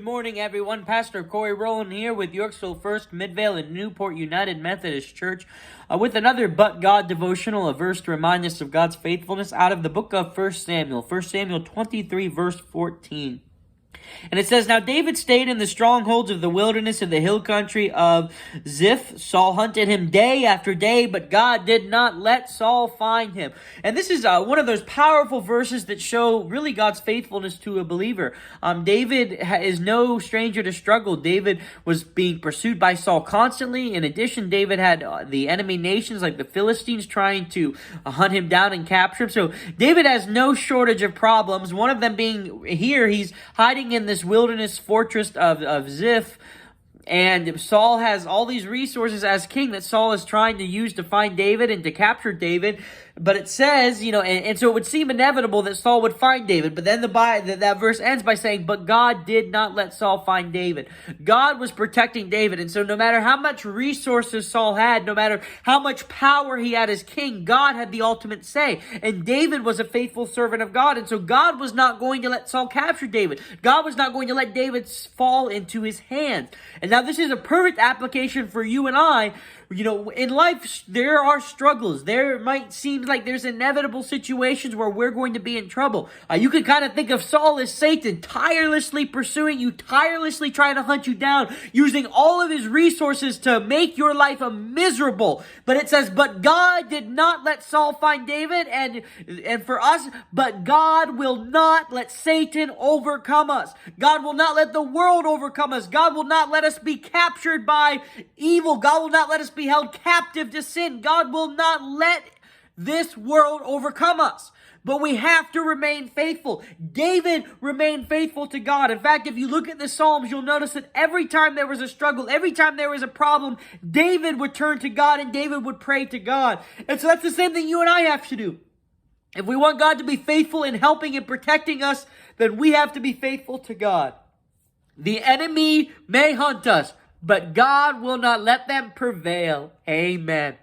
Good morning, everyone. Pastor Corey Rowland here with Yorksville First, Midvale, and Newport United Methodist Church with another But God devotional, a verse to remind us of God's faithfulness out of the book of 1 Samuel 23, verse 14. And it says, "Now David stayed in the strongholds of the wilderness of the hill country of Ziph. Saul hunted him day after day, but God did not let Saul find him." And this is one of those powerful verses that show really God's faithfulness to a believer. David is no stranger to struggle. David was being pursued by Saul constantly. In addition, David had the enemy nations like the Philistines trying to hunt him down and capture him. So David has no shortage of problems. One of them being here, he's hiding in this wilderness fortress of Ziph, and Saul has all these resources as king that Saul is trying to use to find David and to capture David. But it says, and so it would seem inevitable that Saul would find David. But then that verse ends by saying, but God did not let Saul find David. God was protecting David. And so no matter how much resources Saul had, no matter how much power he had as king, God had the ultimate say. And David was a faithful servant of God. And so God was not going to let Saul capture David. God was not going to let David fall into his hands. And now this is a perfect application for you and I. In life, there are struggles. There might seem like there's inevitable situations where we're going to be in trouble. You could kind of think of Saul as Satan, tirelessly pursuing you, tirelessly trying to hunt you down, using all of his resources to make your life a miserable. But it says, but God did not let Saul find David, and for us, but God will not let Satan overcome us. God will not let the world overcome us. God will not let us be captured by evil. God will not let us be held captive to sin. God will not let this world overcome us. But we have to remain faithful. David remained faithful to God. In fact, if you look at the Psalms, you'll notice that every time there was a struggle, every time there was a problem, David would turn to God and David would pray to God. And so that's the same thing you and I have to do. If we want God to be faithful in helping and protecting us, then we have to be faithful to God. The enemy may hunt us, but God will not let them prevail. Amen.